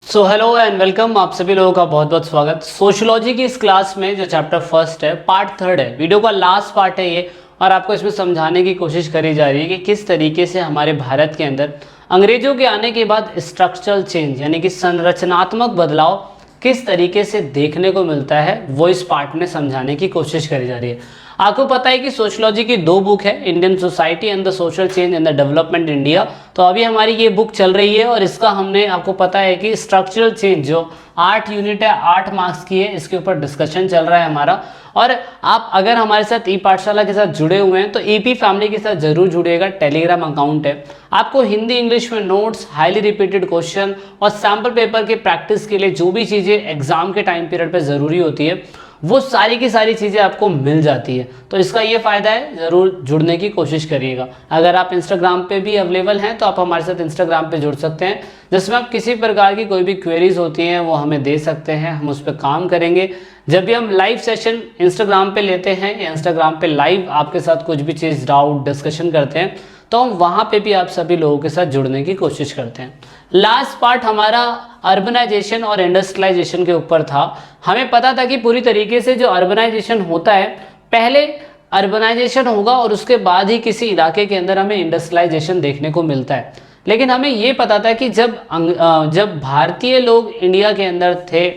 So hello and welcome, आप सभी लोगों का बहुत बहुत स्वागत। सोशियोलॉजी की इस क्लास में जो चैप्टर फर्स्ट है, पार्ट थर्ड है, वीडियो का लास्ट पार्ट है ये। और आपको इसमें समझाने की कोशिश करी जा रही है कि किस तरीके से हमारे भारत के अंदर अंग्रेजों के आने के बाद स्ट्रक्चरल चेंज यानी कि संरचनात्मक बदलाव किस तरीके से देखने को मिलता है, वो इस पार्ट में समझाने की कोशिश करी जा रही है। आपको पता है कि सोशियोलॉजी की दो बुक है, Indian society and the social change and the development India. तो अभी हमारी ये बुक चल रही है और इसका हमने आपको पता है कि स्ट्रक्चरल चेंज जो 8 यूनिट है, 8 मार्क्स की है, इसके ऊपर डिस्कशन चल रहा है हमारा। और आप अगर हमारे साथ ई पाठशाला के साथ जुड़े हुए हैं तो ईपी फैमिली के साथ जरूर जुड़िएगा। टेलीग्राम अकाउंट है, आपको हिंदी इंग्लिश में नोट्स, हाईली रिपीटेड क्वेश्चन और सैम्पल पेपर के प्रैक्टिस के लिए जो भी चीज़ें एग्जाम के टाइम पीरियड पे ज़रूरी होती है वो सारी की सारी चीज़ें आपको मिल जाती है। तो इसका ये फ़ायदा है, ज़रूर जुड़ने की कोशिश करिएगा। अगर आप इंस्टाग्राम पे भी अवेलेबल हैं तो आप हमारे साथ इंस्टाग्राम पे जुड़ सकते हैं, जिसमें आप किसी प्रकार की कोई भी क्वेरीज होती हैं वो हमें दे सकते हैं, हम उस पर काम करेंगे। जब भी हम लाइव सेशन इंस्टाग्राम पे लेते हैं या इंस्टाग्राम पे लाइव आपके साथ कुछ भी चीज़ डाउट डिस्कशन करते हैं तो हम वहाँ पे भी आप सभी लोगों के साथ जुड़ने की कोशिश करते हैं। लास्ट पार्ट हमारा अर्बनाइजेशन और इंडस्ट्रियलाइजेशन के ऊपर था। हमें पता था कि पूरी तरीके से जो अर्बनाइजेशन होता है, पहले अर्बनाइजेशन होगा और उसके बाद ही किसी इलाके के अंदर हमें इंडस्ट्रियलाइजेशन देखने को मिलता है। लेकिन हमें ये पता था कि जब भारतीय लोग इंडिया के अंदर थे,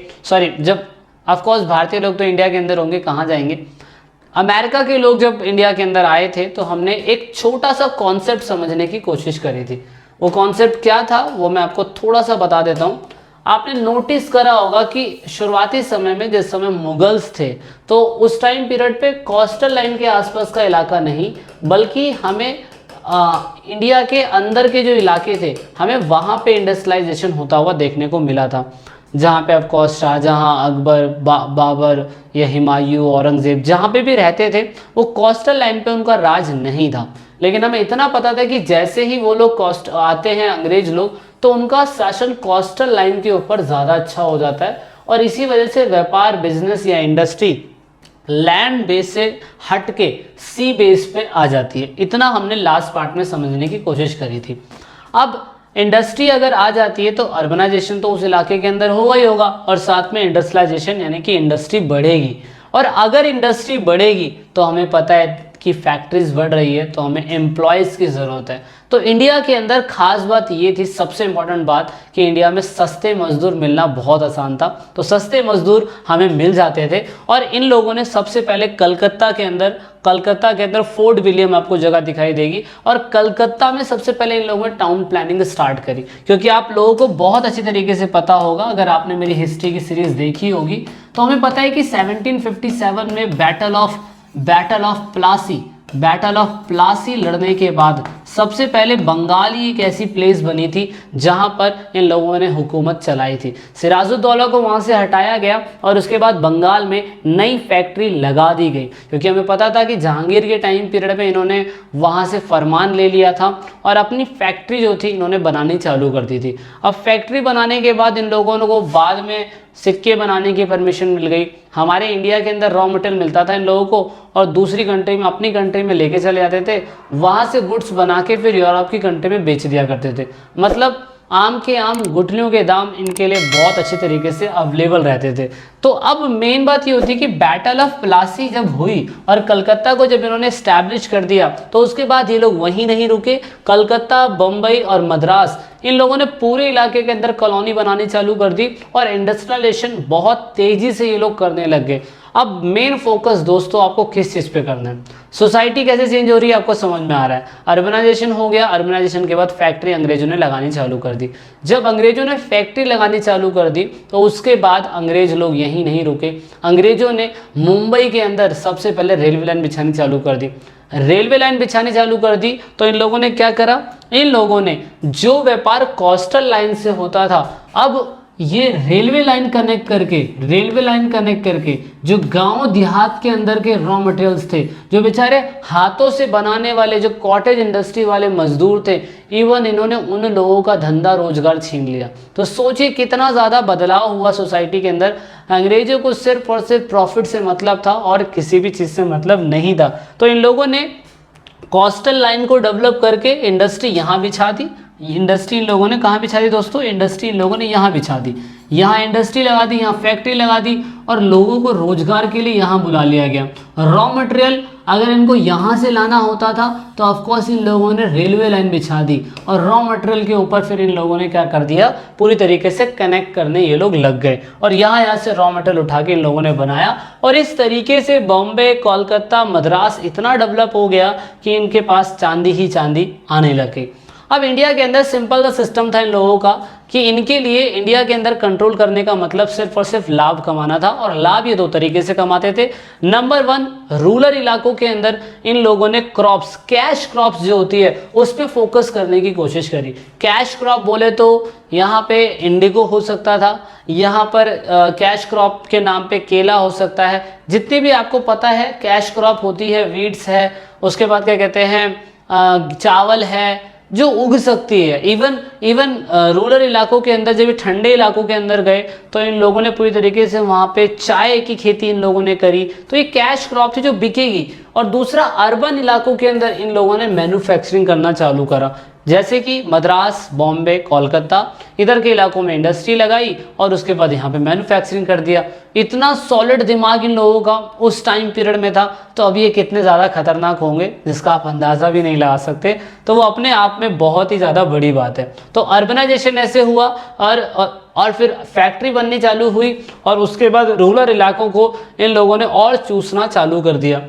जब ऑफकोर्स भारतीय लोग तो इंडिया के अंदर होंगे, कहाँ जाएंगे, अमेरिका के लोग जब इंडिया के अंदर आए थे तो हमने एक छोटा सा कॉन्सेप्ट समझने की कोशिश करी थी। वो कॉन्सेप्ट क्या था वो मैं आपको थोड़ा सा बता देता हूँ। आपने नोटिस करा होगा कि शुरुआती समय में जिस समय मुगल्स थे तो उस टाइम पीरियड पे कोस्टल लाइन के आसपास का इलाका नहीं, बल्कि हमें इंडिया के अंदर के जो इलाके थे हमें वहाँ पे इंडस्ट्रियलाइजेशन होता हुआ देखने को मिला था। जहाँ पे ऑफकोर्स शाहजहाँ, अकबर, बाबर या हुमायूं, औरंगजेब जहाँ पे भी रहते थे वो कोस्टल लाइन पे उनका राज नहीं था। लेकिन हमें इतना पता था कि जैसे ही वो लोग कोस्ट आते हैं अंग्रेज लोग, तो उनका शासन कोस्टल लाइन के ऊपर ज़्यादा अच्छा हो जाता है और इसी वजह से व्यापार, बिजनेस या इंडस्ट्री लैंड बेस से हट के सी बेस पे आ जाती है। इतना हमने लास्ट पार्ट में समझने की कोशिश करी थी। अब इंडस्ट्री अगर आ जाती है तो अर्बनाइजेशन तो उस इलाके के अंदर होगा ही होगा और साथ में इंडस्ट्रियलाइजेशन यानी कि इंडस्ट्री बढ़ेगी। और अगर इंडस्ट्री बढ़ेगी तो हमें पता है कि फैक्ट्रीज बढ़ रही है तो हमें एम्प्लॉयज़ की ज़रूरत है। तो इंडिया के अंदर खास बात ये थी, सबसे इम्पॉर्टेंट बात, कि इंडिया में सस्ते मजदूर मिलना बहुत आसान था। तो सस्ते मजदूर हमें मिल जाते थे और इन लोगों ने सबसे पहले कलकत्ता के अंदर फोर्ट विलियम आपको जगह दिखाई देगी और कलकत्ता में सबसे पहले इन लोगों ने टाउन प्लानिंग स्टार्ट करी। क्योंकि आप लोगों को बहुत अच्छी तरीके से पता होगा, अगर आपने मेरी हिस्ट्री की सीरीज देखी होगी तो हमें पता है कि 1757 में बैटल ऑफ प्लासी लड़ने के बाद सबसे पहले बंगाल ही एक ऐसी प्लेस बनी थी जहां पर इन लोगों ने हुकूमत चलाई थी। सिराजुद्दौला को वहां से हटाया गया और उसके बाद बंगाल में नई फैक्ट्री लगा दी गई। क्योंकि हमें पता था कि जहांगीर के टाइम पीरियड में इन्होंने वहां से फरमान ले लिया था और अपनी फैक्ट्री जो थी इन्होंने बनानी चालू कर दी थी। अब फैक्ट्री बनाने के बाद इन लोगों को बाद में सिक्के बनाने की परमिशन मिल गई। हमारे इंडिया के अंदर रॉ मटेरियल मिलता था इन लोगों को और दूसरी कंट्री में, अपनी कंट्री में लेके चले जाते थे, वहाँ से गुड्स बना के फिर यूरोप की कंट्री में बेच दिया करते थे। मतलब आम के आम गुठलियों के दाम इनके लिए बहुत अच्छे तरीके से अवेलेबल रहते थे। तो अब मेन बात ये होती कि बैटल ऑफ प्लासी जब हुई और कलकत्ता को जब इन्होंने एस्टैब्लिश कर दिया तो उसके बाद ये लोग वहीं नहीं रुके। कलकत्ता, बम्बई और मद्रास, इन लोगों ने पूरे इलाके के अंदर कॉलोनी बनानी चालू कर दी और इंडस्ट्रियलाइजेशन बहुत तेजी से ये लोग करने लग गए। अब मेन फोकस दोस्तों आपको किस चीज़ पे करना है, सोसाइटी कैसे चेंज हो रही है आपको समझ में आ रहा है। अर्बनाइजेशन हो गया, अर्बनाइजेशन के बाद फैक्ट्री अंग्रेजों ने लगानी चालू कर दी। जब अंग्रेजों ने फैक्ट्री लगानी चालू कर दी तो उसके बाद अंग्रेज लोग यहीं नहीं रुके। अंग्रेजों ने मुंबई के अंदर सबसे पहले रेलवे लाइन बिछानी चालू कर दी। रेलवे लाइन बिछानी चालू कर दी तो इन लोगों ने क्या करा, इन लोगों ने जो व्यापार कोस्टल लाइन से होता था, अब ये रेलवे लाइन कनेक्ट करके जो गांव देहात के अंदर के रॉ मटेरियल्स थे, जो बेचारे हाथों से बनाने वाले, जो कॉटेज इंडस्ट्री वाले मजदूर थे, इवन इन्होंने उन लोगों का धंधा रोजगार छीन लिया। तो सोचिए कितना ज़्यादा बदलाव हुआ सोसाइटी के अंदर। अंग्रेजों को सिर्फ और सिर्फ प्रॉफिट से मतलब था और किसी भी चीज़ से मतलब नहीं था। तो इन लोगों ने कोस्टल लाइन को डेवलप करके इंडस्ट्री यहाँ बिछा दी, इंडस्ट्री इन लोगों ने कहाँ बिछा दी दोस्तों, इंडस्ट्री इन लोगों ने यहाँ बिछा दी, यहाँ इंडस्ट्री लगा दी, यहाँ फैक्ट्री लगा दी और लोगों को रोजगार के लिए यहाँ बुला लिया गया। रॉ मटेरियल अगर इनको यहाँ से लाना होता था तो ऑफकोर्स इन लोगों ने रेलवे लाइन बिछा दी और रॉ मटेरियल के ऊपर फिर इन लोगों ने क्या कर दिया, पूरी तरीके से कनेक्ट करने ये लोग लग गए और यहाँ से रॉ मटेरियल उठा के इन लोगों ने बनाया और इस तरीके से बॉम्बे, कोलकाता, मद्रास इतना डेवलप हो गया कि इनके पास चांदी ही चांदी आने लग गई। अब इंडिया के अंदर सिंपल सा सिस्टम था इन लोगों का कि इनके लिए इंडिया के अंदर कंट्रोल करने का मतलब सिर्फ और सिर्फ लाभ कमाना था और लाभ ये दो तरीके से कमाते थे। नंबर 1, रूरल इलाकों के अंदर इन लोगों ने क्रॉप्स, कैश क्रॉप्स जो होती है उस पर फोकस करने की कोशिश करी। कैश क्रॉप बोले तो यहाँ पे इंडिगो हो सकता था, यहाँ पर कैश क्रॉप के नाम पे केला हो सकता है, जितनी भी आपको पता है कैश क्रॉप होती है, वीट्स है, उसके बाद क्या कहते हैं चावल है जो उग सकती है। इवन रूरल इलाकों के अंदर जब ठंडे इलाकों के अंदर गए तो इन लोगों ने पूरी तरीके से वहाँ पे चाय की खेती इन लोगों ने करी, तो ये कैश क्रॉप थी जो बिकेगी। और दूसरा, अर्बन इलाकों के अंदर इन लोगों ने मैन्युफैक्चरिंग करना चालू करा, जैसे कि मद्रास, बॉम्बे, कोलकाता, इधर के इलाकों में इंडस्ट्री लगाई और उसके बाद यहाँ पे मैन्युफैक्चरिंग कर दिया। इतना सॉलिड दिमाग इन लोगों का उस टाइम पीरियड में था, तो अब ये कितने ज़्यादा खतरनाक होंगे जिसका आप अंदाज़ा भी नहीं लगा सकते, तो वो अपने आप में बहुत ही ज़्यादा बड़ी बात है। तो अर्बनाइजेशन ऐसे हुआ और फिर फैक्ट्री बननी चालू हुई और उसके बाद रूरल इलाकों को इन लोगों ने और चूसना चालू कर दिया।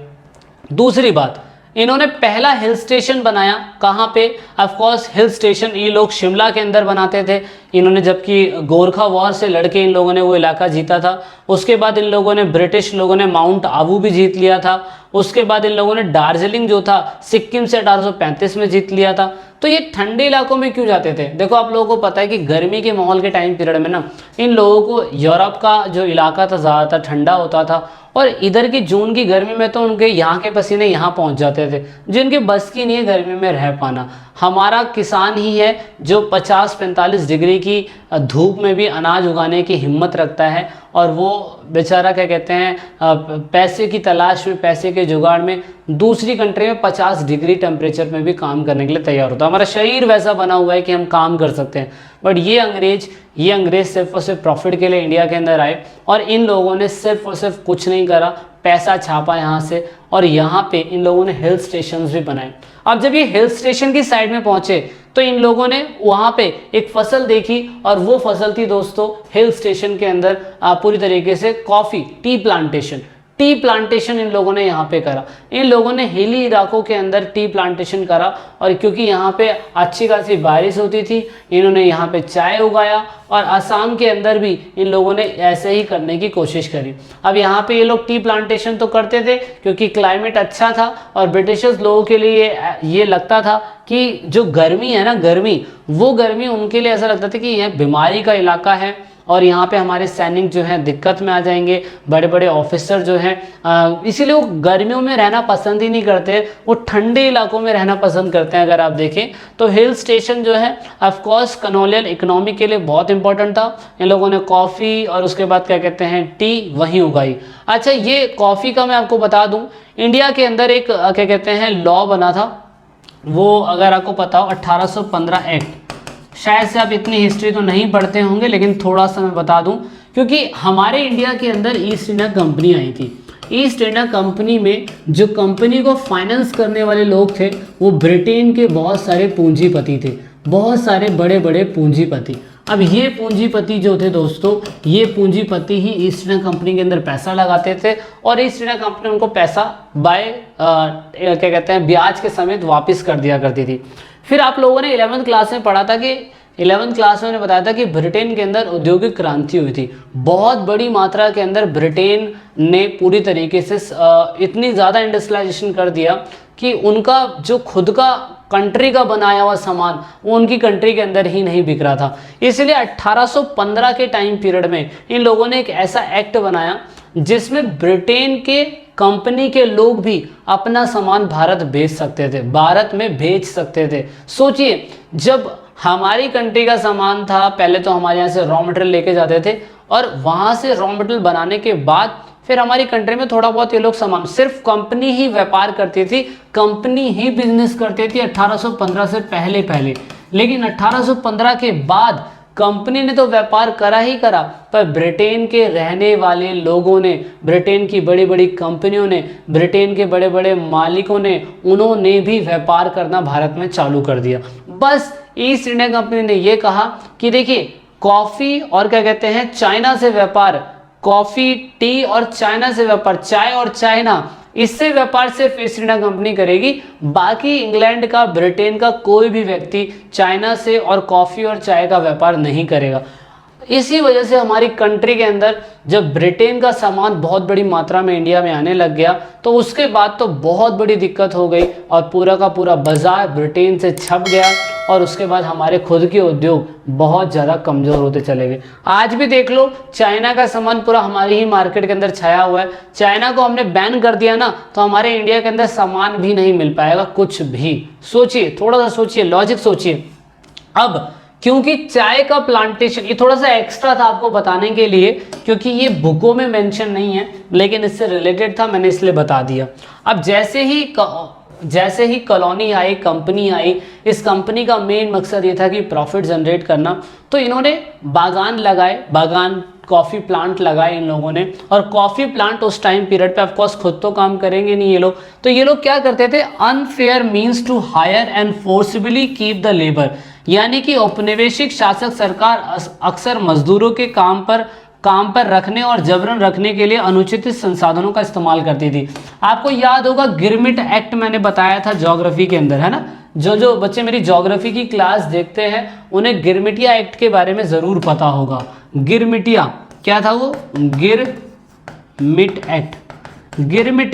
दूसरी बात, इन्होंने पहला हिल स्टेशन बनाया, कहाँ पे, ऑफ कोर्स हिल स्टेशन ये लोग शिमला के अंदर बनाते थे। इन्होंने जबकि गोरखा वॉर से लड़के इन लोगों ने वो इलाका जीता था। उसके बाद इन लोगों ने, ब्रिटिश लोगों ने माउंट आबू भी जीत लिया था। उसके बाद इन लोगों ने दार्जिलिंग जो था सिक्किम से 1835 में जीत लिया था। तो ये ठंडे इलाकों में क्यों जाते थे? देखो आप लोगों को पता है कि गर्मी के माहौल के टाइम पीरियड में ना इन लोगों को यूरोप का जो इलाका था ज़्यादातर ठंडा होता था और इधर की जून की गर्मी में तो उनके यहाँ के पसीने यहाँ पहुँच जाते थे, जिनके बस की नहीं है गर्मी में रह पाना। हमारा किसान ही है जो 50-45 डिग्री की धूप में भी अनाज उगाने की हिम्मत रखता है और वो बेचारा क्या कहते हैं पैसे की तलाश में, पैसे के जुगाड़ में दूसरी कंट्री में 50 डिग्री टेम्परेचर में भी काम करने के लिए तैयार होता है। हमारा शरीर वैसा बना हुआ है कि हम काम कर सकते हैं, बट ये अंग्रेज सिर्फ और सिर्फ प्रॉफिट के लिए इंडिया के अंदर आए और इन लोगों ने सिर्फ और सिर्फ कुछ नहीं करा, पैसा छापा यहाँ से और यहाँ पे इन लोगों ने हिल स्टेशंस भी बनाए। अब जब ये हिल स्टेशन की साइड में पहुंचे तो इन लोगों ने वहाँ पे एक फसल देखी और वो फसल थी दोस्तों हिल स्टेशन के अंदर पूरी तरीके से कॉफ़ी, टी प्लांटेशन इन लोगों ने यहाँ पे करा। इन लोगों ने हिली इलाकों के अंदर टी प्लांटेशन करा और क्योंकि यहाँ पे अच्छी खासी बारिश होती थी इन्होंने यहाँ पे चाय उगाया और असम के अंदर भी इन लोगों ने ऐसे ही करने की कोशिश करी। अब यहाँ पे ये लोग टी प्लांटेशन तो करते थे क्योंकि क्लाइमेट अच्छा था और ब्रिटिशर्स लोगों के लिए ये लगता था कि जो गर्मी है ना, वो गर्मी उनके लिए ऐसा लगता था कि यह बीमारी का इलाका है और यहाँ पे हमारे सैनिक जो हैं दिक्कत में आ जाएंगे, बड़े बड़े ऑफिसर जो हैं इसीलिए वो गर्मियों में रहना पसंद ही नहीं करते, वो ठंडे इलाकों में रहना पसंद करते हैं। अगर आप देखें तो हिल स्टेशन जो है ऑफ कोर्स कॉलोनियल इकोनॉमी के लिए बहुत इंपॉर्टेंट था। इन लोगों ने कॉफ़ी और उसके बाद क्या कहते हैं टी वहीं उगाई। अच्छा, ये कॉफ़ी का मैं आपको बता दूँ, इंडिया के अंदर एक क्या कहते हैं लॉ बना था, वो अगर आपको पता हो 1815 एक्ट। शायद से आप इतनी हिस्ट्री तो नहीं पढ़ते होंगे लेकिन थोड़ा सा मैं बता दूं, क्योंकि हमारे इंडिया के अंदर ईस्ट इंडिया कंपनी आई थी। ईस्ट इंडिया कंपनी में जो कंपनी को फाइनेंस करने वाले लोग थे वो ब्रिटेन के बहुत सारे पूंजीपति थे, बहुत सारे बड़े बड़े पूंजीपति। अब ये पूंजीपति जो थे दोस्तों, ये पूंजीपति ही ईस्ट इंडिया कंपनी के अंदर पैसा लगाते थे और ईस्ट इंडिया कंपनी उनको पैसा क्या कहते हैं ब्याज के समेत वापस कर दिया करती थी। फिर आप लोगों ने 11वीं क्लास में पढ़ा था कि 11वीं क्लास में उन्होंने बताया था कि ब्रिटेन के अंदर औद्योगिक क्रांति हुई थी। बहुत बड़ी मात्रा के अंदर ब्रिटेन ने पूरी तरीके से इतनी ज़्यादा इंडस्ट्रियलाइजेशन कर दिया कि उनका जो खुद का कंट्री का बनाया हुआ सामान वो उनकी कंट्री के अंदर ही नहीं बिक रहा था। इसलिए 1815 के टाइम पीरियड में इन लोगों ने एक ऐसा एक्ट बनाया जिसमें ब्रिटेन के कंपनी के लोग भी अपना सामान भारत बेच सकते थे, भारत में बेच सकते थे। सोचिए, जब हमारी कंट्री का सामान था पहले तो हमारे यहाँ से रॉ मटेरियल लेके जाते थे और वहाँ से रॉ मटेरियल बनाने के बाद फिर हमारी कंट्री में थोड़ा बहुत ये लोग सामान, सिर्फ कंपनी ही व्यापार करती थी, कंपनी ही बिजनेस करती थी 1815 से पहले। लेकिन 1815 के बाद कंपनी ने तो व्यापार करा ही करा, पर ब्रिटेन के रहने वाले लोगों ने, ब्रिटेन की बड़ी बड़ी कंपनियों ने, ब्रिटेन के बड़े बड़े मालिकों ने, उन्होंने भी व्यापार करना भारत में चालू कर दिया। बस ईस्ट इंडिया कंपनी ने ये कहा कि देखिए कॉफ़ी और क्या कहते हैं चाइना से व्यापार, कॉफ़ी टी और चाइना से व्यापार, चाय और चाइना, इससे व्यापार सिर्फ ईस्ट इंडिया कंपनी करेगी, बाकी इंग्लैंड का, ब्रिटेन का कोई भी व्यक्ति चाइना से और कॉफ़ी और चाय का व्यापार नहीं करेगा। इसी वजह से हमारी कंट्री के अंदर जब ब्रिटेन का सामान बहुत बड़ी मात्रा में इंडिया में आने लग गया तो उसके बाद तो बहुत बड़ी दिक्कत हो गई और पूरा का पूरा बाजार ब्रिटेन से छप गया और उसके बाद हमारे खुद के उद्योग बहुत ज़्यादा कमज़ोर होते चले गए। आज भी देख लो चाइना का सामान पूरा हमारी ही मार्केट के अंदर छाया हुआ है। चाइना को हमने बैन कर दिया ना तो हमारे इंडिया के अंदर सामान भी नहीं मिल पाएगा कुछ भी। सोचिए, थोड़ा सा सोचिए, लॉजिक सोचिए। अब क्योंकि चाय का प्लांटेशन, ये थोड़ा सा एक्स्ट्रा था आपको बताने के लिए क्योंकि ये बुकों में मेंशन नहीं है लेकिन इससे रिलेटेड था, मैंने इसलिए बता दिया। अब जैसे ही कॉलोनी आई, कंपनी आई, इस कंपनी का मेन मकसद ये था कि प्रॉफिट जनरेट करना, तो इन्होंने बागान लगाए, बागान कॉफ़ी प्लांट लगाए इन लोगों ने। और कॉफ़ी प्लांट उस टाइम पीरियड पे ऑफ कोर्स खुद तो काम करेंगे नहीं ये लोग, तो ये लोग क्या करते थे, unfair means to hire and forcefully keep the labour, यानी कि औपनिवेशिक शासक सरकार अक्सर मजदूरों के काम पर रखने और जबरन रखने के लिए अनुचित संसाधनों का इस्तेमाल करती थी। आपको याद होगा गिरमिट एक्ट मैंने बताया था ज्योग्राफी के अंदर, है ना। जो बच्चे मेरी ज्योग्राफी की क्लास देखते हैं उन्हें गिरमिटिया एक्ट के बारे में ज़रूर पता होगा। गिरमिटिया क्या था वो, गिरमिट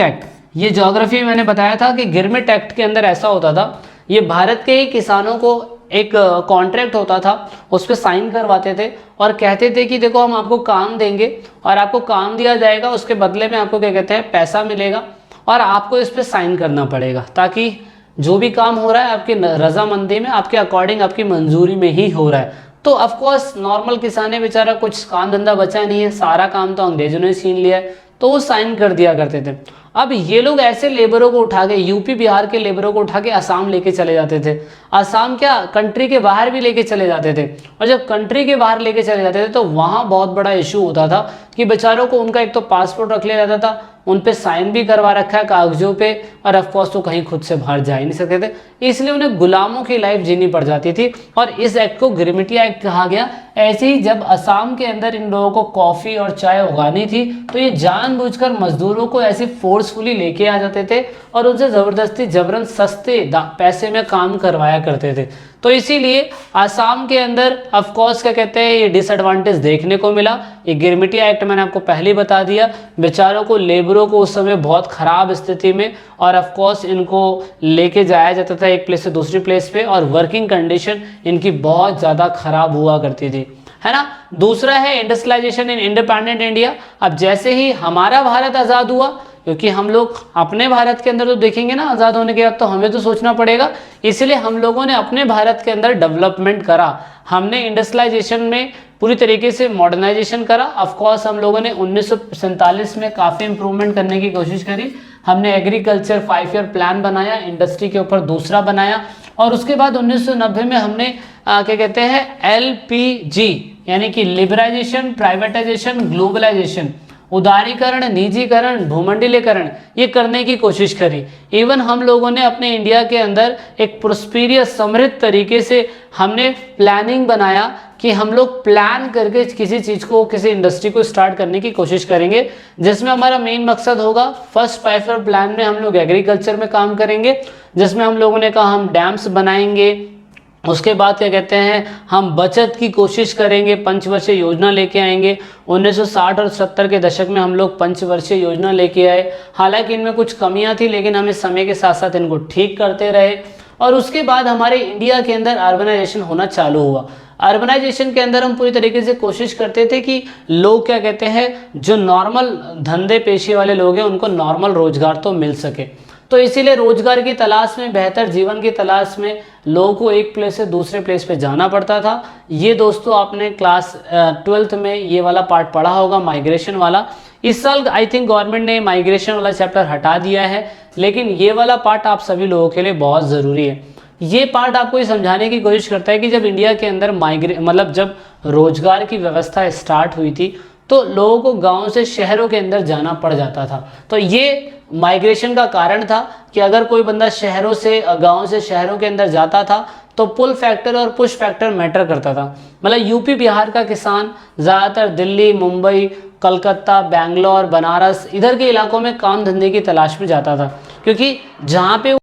एक्ट, ये ज्योग्राफी में मैंने बताया था कि गिरमिट एक्ट के अंदर ऐसा होता था, ये भारत के ही किसानों को एक कॉन्ट्रैक्ट होता था, उस पर साइन करवाते थे और कहते थे कि देखो हम आपको काम देंगे और आपको काम दिया जाएगा, उसके बदले में आपको क्या कहते हैं पैसा मिलेगा और आपको इस पर साइन करना पड़ेगा ताकि जो भी काम हो रहा है आपकी रजामंदी में, आपके अकॉर्डिंग, आपकी मंजूरी में ही हो रहा है। तो ऑफकोर्स नॉर्मल किसान है बेचारा, कुछ काम धंधा बचा नहीं है, सारा काम तो अंग्रेजों ने छीन लिया है, तो वो साइन कर दिया करते थे। अब ये लोग ऐसे लेबरों को उठा के, यूपी बिहार के लेबरों को उठा के असम लेके चले जाते थे। असम क्या, कंट्री के बाहर भी लेके चले जाते थे। और जब कंट्री के बाहर लेके चले जाते थे तो वहाँ बहुत बड़ा इशू होता था कि बेचारों को उनका एक तो पासपोर्ट रख लिया जाता था, उन पे साइन भी करवा रखा है कागजों पे, और ऑफकोर्स तो कहीं खुद से बाहर जा ही नहीं सकते थे, इसलिए उन्हें गुलामों की लाइफ जीनी पड़ जाती थी और इस एक्ट को गिरमिटिया एक्ट कहा गया। ऐसे ही जब असम के अंदर इन लोगों को कॉफ़ी और चाय उगानी थी तो ये जानबूझकर मजदूरों को ऐसे फोर्सफुली लेके आ जाते थे और उनसे ज़बरदस्ती जबरन सस्ते पैसे में काम करवाया करते थे। तो इसीलिए आसाम के अंदर ऑफ कोर्स क्या कहते हैं ये डिसएडवांटेज देखने को मिला। ये गिरमिटिया एक्ट मैंने आपको पहले बता दिया, बेचारों को, लेबरों को उस समय बहुत ख़राब स्थिति में और ऑफ कोर्स इनको लेके जाया जाता था एक प्लेस से दूसरी प्लेस पे और वर्किंग कंडीशन इनकी बहुत ज़्यादा ख़राब हुआ करती थी, है ना। दूसरा है इंडस्ट्रियलाइजेशन इन इंडिपेंडेंट इंडिया। अब जैसे ही हमारा भारत आज़ाद हुआ, क्योंकि हम लोग अपने भारत के अंदर तो देखेंगे ना आज़ाद होने के बाद तो हमें तो सोचना पड़ेगा, इसलिए हम लोगों ने अपने भारत के अंदर डेवलपमेंट करा, हमने इंडस्ट्रियलाइजेशन में पूरी तरीके से मॉडर्नाइजेशन करा। ऑफ कोर्स हम लोगों ने 1947 में काफ़ी इंप्रूवमेंट करने की कोशिश करी। हमने एग्रीकल्चर 5 ईयर प्लान बनाया, इंडस्ट्री के ऊपर दूसरा बनाया और उसके बाद 1990 में हमने क्या कहते हैं LPG यानी कि लिबराइजेशन, प्राइवेटाइजेशन, ग्लोबलाइजेशन, उदारीकरण, निजीकरण, भूमंडलीकरण, ये करने की कोशिश करी। इवन हम लोगों ने अपने इंडिया के अंदर एक प्रोस्पेरियस, समृद्ध तरीके से हमने प्लानिंग बनाया कि हम लोग प्लान करके किसी चीज़ को, किसी इंडस्ट्री को स्टार्ट करने की कोशिश करेंगे, जिसमें हमारा मेन मकसद होगा फर्स्ट 5 ईयर प्लान में हम लोग एग्रीकल्चर में काम करेंगे, जिसमें हम लोगों ने कहा हम डैम्स बनाएंगे, उसके बाद क्या कहते हैं हम बचत की कोशिश करेंगे, पंचवर्षीय योजना लेके आएंगे। 1960 और 70 के दशक में हम लोग पंचवर्षीय योजना लेके आए, हालांकि इनमें कुछ कमियां थी लेकिन हमें समय के साथ साथ इनको ठीक करते रहे। और उसके बाद हमारे इंडिया के अंदर अर्बनाइजेशन होना चालू हुआ। अर्बनाइजेशन के अंदर हम पूरी तरीके से कोशिश करते थे कि लोग क्या कहते हैं, जो नॉर्मल धंधे पेशे वाले लोग हैं उनको नॉर्मल रोजगार तो मिल सके। तो इसीलिए रोजगार की तलाश में, बेहतर जीवन की तलाश में लोगों को एक प्लेस से दूसरे प्लेस पे जाना पड़ता था। ये दोस्तों आपने क्लास 12th में ये वाला पार्ट पढ़ा होगा, माइग्रेशन वाला। इस साल आई थिंक गवर्नमेंट ने माइग्रेशन वाला चैप्टर हटा दिया है, लेकिन ये वाला पार्ट आप सभी लोगों के लिए बहुत ज़रूरी है, ये पार्ट आपको ये समझाने की कोशिश करता है कि जब इंडिया के अंदर मतलब जब रोजगार की व्यवस्था स्टार्ट हुई थी तो लोगों को गांव से शहरों के अंदर जाना पड़ जाता था। तो ये माइग्रेशन का कारण था कि अगर कोई बंदा गांव से शहरों के अंदर जाता था तो पुल फैक्टर और पुश फैक्टर मैटर करता था। मतलब यूपी बिहार का किसान ज़्यादातर दिल्ली, मुंबई, कलकत्ता, बैंगलोर, बनारस इधर के इलाकों में काम धंधे की तलाश में जाता था, क्योंकि जहाँ पे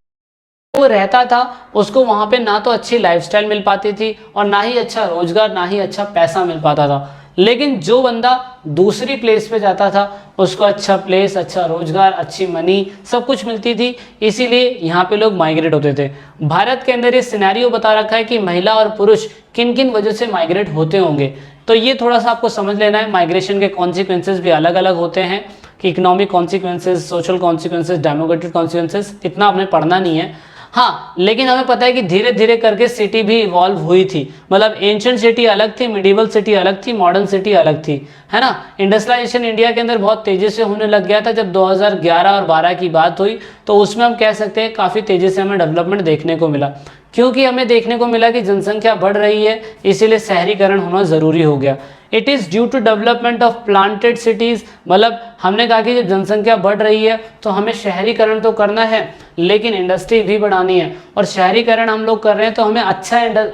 वो रहता था उसको वहाँ पे ना तो अच्छी लाइफस्टाइल मिल पाती थी और ना ही अच्छा रोजगार, ना ही अच्छा पैसा मिल पाता था। लेकिन जो बंदा दूसरी प्लेस पे जाता था उसको अच्छा प्लेस, अच्छा रोजगार, अच्छी मनी सब कुछ मिलती थी, इसीलिए यहाँ पे लोग माइग्रेट होते थे। भारत के अंदर ये सिनेरियो बता रखा है कि महिला और पुरुष किन किन वजह से माइग्रेट होते होंगे, तो ये थोड़ा सा आपको समझ लेना है। माइग्रेशन के कॉन्सिक्वेंसेज भी अलग अलग होते हैं कि economic consequences, social consequences, democratic consequences, इतना आपने पढ़ना नहीं है। हाँ, लेकिन हमें पता है कि धीरे धीरे करके सिटी भी इवॉल्व हुई थी। मतलब एंशिएंट सिटी अलग थी, मिडिवल सिटी अलग थी, मॉडर्न सिटी अलग थी, है ना। इंडस्ट्रियलाइजेशन इंडिया के अंदर बहुत तेजी से होने लग गया था। जब 2011 और 12 की बात हुई तो उसमें हम कह सकते हैं काफ़ी तेजी से हमें डेवलपमेंट देखने को मिला, क्योंकि हमें देखने को मिला कि जनसंख्या बढ़ रही है, इसीलिए शहरीकरण होना ज़रूरी हो गया। It is due to development of planted cities. मतलब हमने कहा कि जब जनसंख्या बढ़ रही है तो हमें शहरीकरण तो करना है, लेकिन इंडस्ट्री भी बढ़ानी है। और शहरीकरण हम लोग कर रहे हैं तो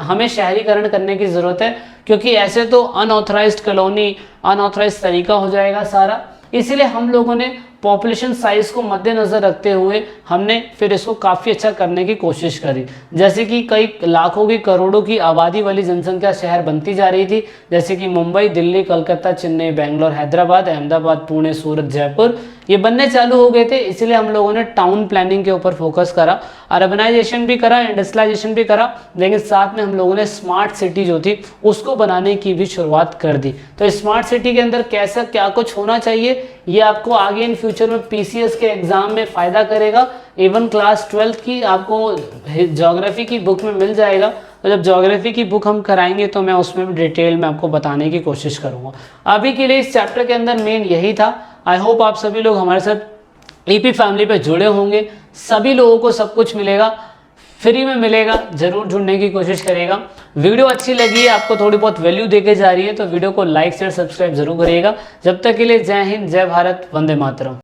हमें शहरीकरण करने की ज़रूरत है, क्योंकि ऐसे तो अनऑथराइज्ड कॉलोनी, अनऑथराइज्ड तरीका हो जाएगा सारा। इसीलिए हम लोगों ने पॉपुलेशन साइज को मद्देनज़र रखते हुए हमने फिर इसको काफ़ी अच्छा करने की कोशिश करी। जैसे कि कई लाखों की, करोड़ों की आबादी वाली जनसंख्या शहर बनती जा रही थी, जैसे कि मुंबई, दिल्ली, कलकत्ता, चेन्नई, बेंगलोर, हैदराबाद, अहमदाबाद, पुणे, सूरत, जयपुर, ये बनने चालू हो गए थे। इसलिए हम लोगों ने टाउन प्लानिंग के ऊपर फोकस करा, अर्बनाइजेशन भी करा, इंडस्ट्रियलाइजेशन भी करा, लेकिन साथ में हम लोगों ने स्मार्ट सिटी जो थी उसको बनाने की भी शुरुआत कर दी। तो स्मार्ट सिटी के अंदर कैसा क्या कुछ होना चाहिए ये आपको आगे इन फ्यूचर में पीसीएस के एग्जाम में फ़ायदा करेगा। इवन क्लास 12th की आपको ज्योग्राफी की बुक में मिल जाएगा। तो जब ज्योग्राफी की बुक हम कराएंगे तो मैं उसमें भी डिटेल में आपको बताने की कोशिश करूँगा। अभी के लिए इस चैप्टर के अंदर मेन यही था। आई होप आप सभी लोग हमारे साथ ईपी फैमिली पे जुड़े होंगे। सभी लोगों को सब कुछ मिलेगा, फ्री में मिलेगा, जरूर जुड़ने की कोशिश करेगा। वीडियो अच्छी लगी है, आपको थोड़ी बहुत वैल्यू देके जा रही है, तो वीडियो को लाइक शेयर सब्सक्राइब जरूर करिएगा। जब तक के लिए जय हिंद, जय भारत, वंदे मातरम।